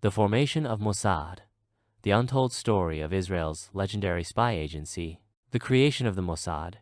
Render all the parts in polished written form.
The formation of Mossad, the untold story of Israel's legendary spy agency. The creation of the Mossad,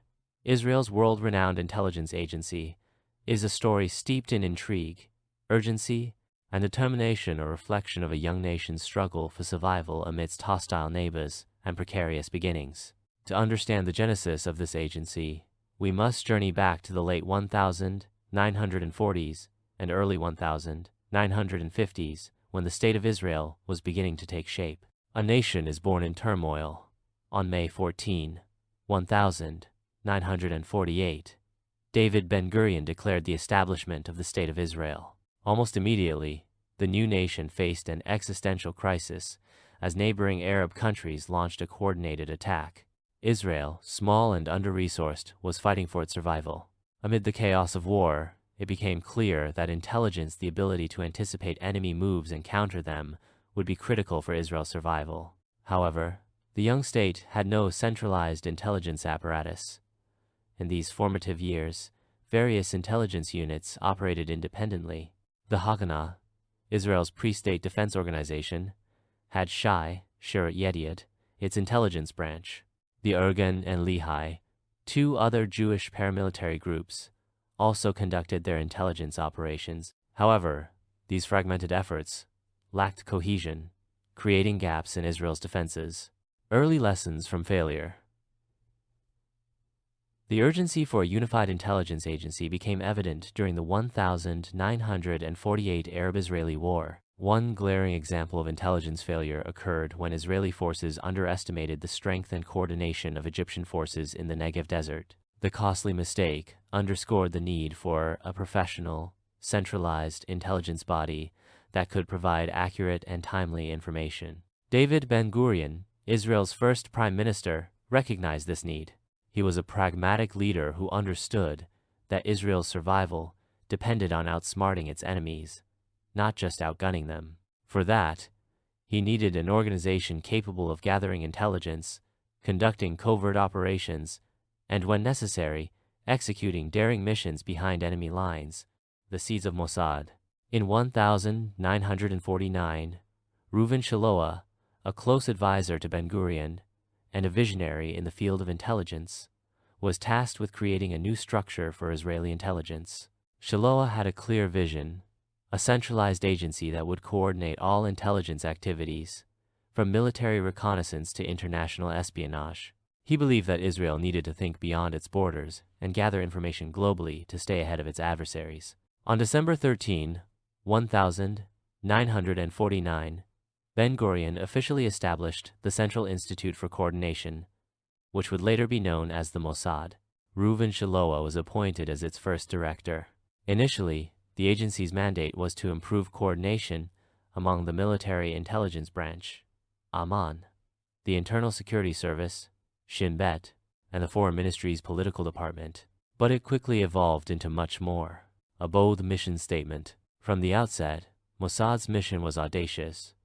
Israel's world-renowned intelligence agency, is a story steeped in intrigue, urgency, and determination, a reflection of a young nation's struggle for survival amidst hostile neighbors and precarious beginnings. To understand the genesis of this agency, we must journey back to the late 1940s and early 1950s, when the State of Israel was beginning to take shape. A nation is born in turmoil. On May 14, 1948, David Ben-Gurion declared the establishment of the State of Israel. Almost immediately, the new nation faced an existential crisis as neighboring Arab countries launched a coordinated attack. Israel, small and under-resourced, was fighting for its survival. Amid the chaos of war, it became clear that intelligence, the ability to anticipate enemy moves and counter them, would be critical for Israel's survival. However, the young state had no centralized intelligence apparatus. In these formative years, various intelligence units operated independently. The Haganah, Israel's pre-state defense organization, had Shirat Yediot, its intelligence branch. The Irgun and Lehi, two other Jewish paramilitary groups, also conducted their intelligence operations. However, these fragmented efforts lacked cohesion, creating gaps in Israel's defenses. Early lessons from failure. The urgency for a unified intelligence agency became evident during the 1948 Arab-Israeli War. One glaring example of intelligence failure occurred when Israeli forces underestimated the strength and coordination of Egyptian forces in the Negev desert. The costly mistake underscored the need for a professional, centralized intelligence body that could provide accurate and timely information. David Ben-Gurion, Israel's first prime minister, recognized this need. He was a pragmatic leader who understood that Israel's survival depended on outsmarting its enemies, not just outgunning them. For that, he needed an organization capable of gathering intelligence, conducting covert operations, and when necessary, executing daring missions behind enemy lines. The seeds of Mossad. In 1949, Reuven Shiloah, a close advisor to Ben-Gurion and a visionary in the field of intelligence, was tasked with creating a new structure for Israeli intelligence. Shiloah had a clear vision, a centralized agency that would coordinate all intelligence activities, from military reconnaissance to international espionage. He believed that Israel needed to think beyond its borders and gather information globally to stay ahead of its adversaries. On December 13, 1949, Ben-Gurion officially established the Central Institute for Coordination, which would later be known as the Mossad. Reuven Shiloah was appointed as its first director. Initially, the agency's mandate was to improve coordination among the military intelligence branch, Amman, the Internal Security Service, Shin Bet, and the Foreign Ministry's political department. But it quickly evolved into much more. A bold mission statement. From the outset, Mossad's mission was audacious: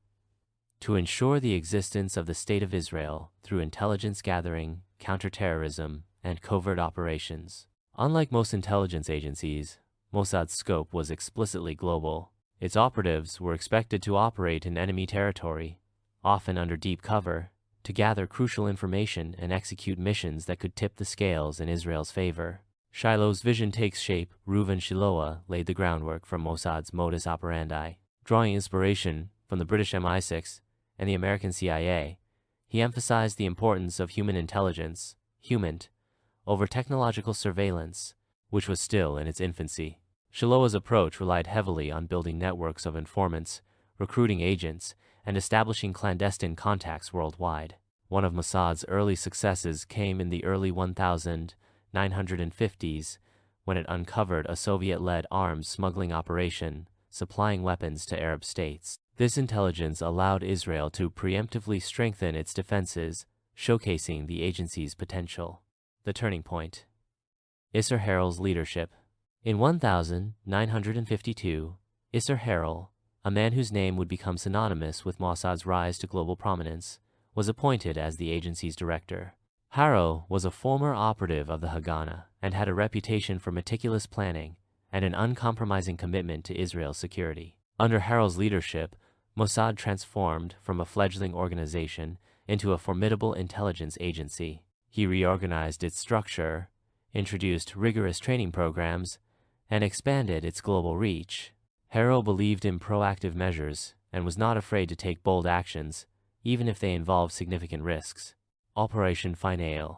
to ensure the existence of the State of Israel through intelligence gathering, counterterrorism, and covert operations. Unlike most intelligence agencies, Mossad's scope was explicitly global. Its operatives were expected to operate in enemy territory, often under deep cover, to gather crucial information and execute missions that could tip the scales in Israel's favor. Shiloh's vision takes shape. Reuven Shiloah laid the groundwork for Mossad's modus operandi. Drawing inspiration from the British MI6 and the American CIA, he emphasized the importance of human intelligence, HUMINT, over technological surveillance, which was still in its infancy. Shiloah's approach relied heavily on building networks of informants, recruiting agents, and establishing clandestine contacts worldwide. One of Mossad's early successes came in the early 1950s, when it uncovered a Soviet-led arms smuggling operation, supplying weapons to Arab states. This intelligence allowed Israel to preemptively strengthen its defenses, showcasing the agency's potential. The turning point. Isser Harel's leadership. In 1952, Isser Harel, a man whose name would become synonymous with Mossad's rise to global prominence, was appointed as the agency's director. Harel was a former operative of the Haganah and had a reputation for meticulous planning and an uncompromising commitment to Israel's security. Under Harel's leadership, Mossad transformed from a fledgling organization into a formidable intelligence agency. He reorganized its structure, introduced rigorous training programs, and expanded its global reach. Harrow believed in proactive measures and was not afraid to take bold actions, even if they involved significant risks. Operation Finale,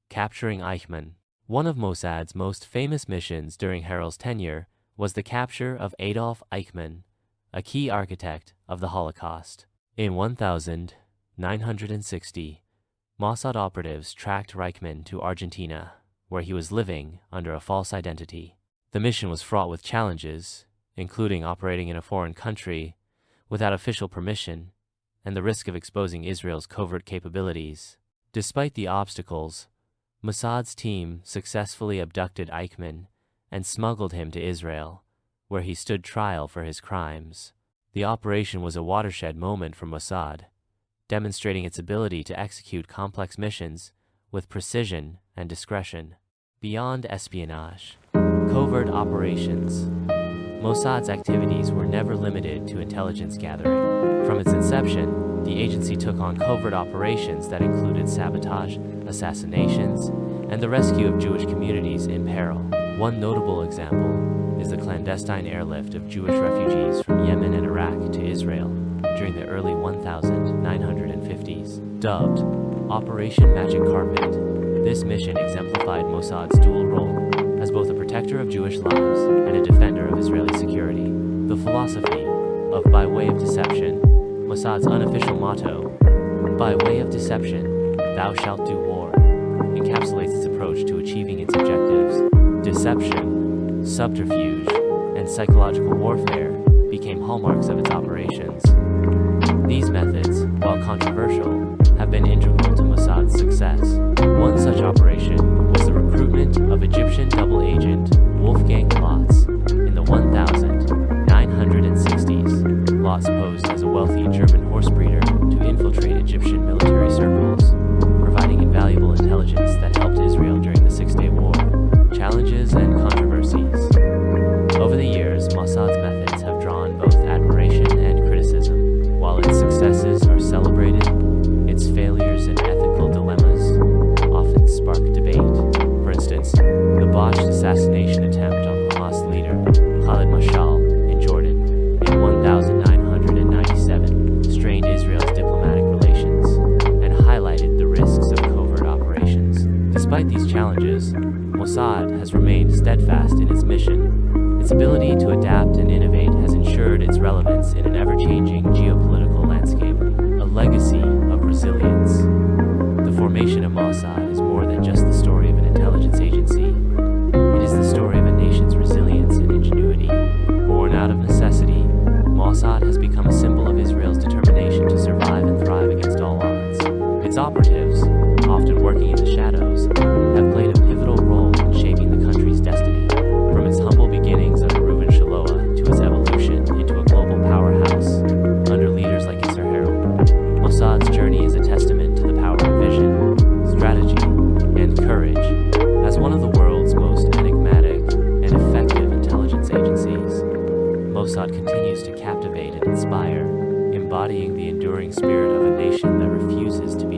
capturing Eichmann. One of Mossad's most famous missions during Harrow's tenure was the capture of Adolf Eichmann, a key architect of the Holocaust. In 1960, Mossad operatives tracked Eichmann to Argentina, where he was living under a false identity. The mission was fraught with challenges, including operating in a foreign country without official permission and the risk of exposing Israel's covert capabilities. Despite the obstacles, Mossad's team successfully abducted Eichmann and smuggled him to Israel, where he stood trial for his crimes. The operation was a watershed moment for Mossad, demonstrating its ability to execute complex missions with precision and discretion. Beyond espionage, covert operations. Mossad's activities were never limited to intelligence gathering. From its inception, the agency took on covert operations that included sabotage, assassinations, and the rescue of Jewish communities in peril. One notable example is the clandestine airlift of Jewish refugees from Yemen and Iraq to Israel during the early 1950s. Dubbed Operation Magic Carpet, this mission exemplified Mossad's dual role as both a protector of Jewish lives and a defender of Israeli security. The philosophy of by way of deception, Mossad's unofficial motto, by way of deception, thou shalt do war, encapsulates its approach to achieving its objectives. Deception, subterfuge, and psychological warfare became hallmarks of its operations. These methods, while controversial, have been integral to Mossad's success. One such operation was the recruitment of Egyptian double agent Wolfgang Lotz in the 1960s. Lotz posed as a wealthy German horse breeder to infiltrate Egyptian military circles, providing invaluable intelligence that helped Israel during the Six-Day War. Challenges and controversies. Over the years, Mossad's methods have drawn both admiration and criticism. While its successes are celebrated, its failures and ethical dilemmas often spark debate. For instance, the botched assassination attempt on Hamas leader Khalid Mashal in Jordan in 1997 strained Israel's diplomatic relations and highlighted the risks of covert operations. Despite these challenges, Mossad has remained steadfast in its mission. Its ability to adapt and innovate has ensured its relevance in an ever-changing geopolitical landscape, a legacy of resilience. The formation of Mossad is more than just the story of an intelligence agency. It is the story of a nation's resilience and ingenuity. Born out of necessity, Mossad has become a symbol of Israel's determination to survive and thrive against all odds. Its operatives, often working in the shadows, have played a pivotal role in shaping the country's destiny. From its humble beginnings under Reuven Shaloah to its evolution into a global powerhouse under leaders like Yasser Harrow, Mossad's journey is a testament to the power of vision, strategy, and courage. As one of the world's most enigmatic and effective intelligence agencies, Mossad continues to captivate and inspire, embodying the enduring spirit of a nation that refuses to be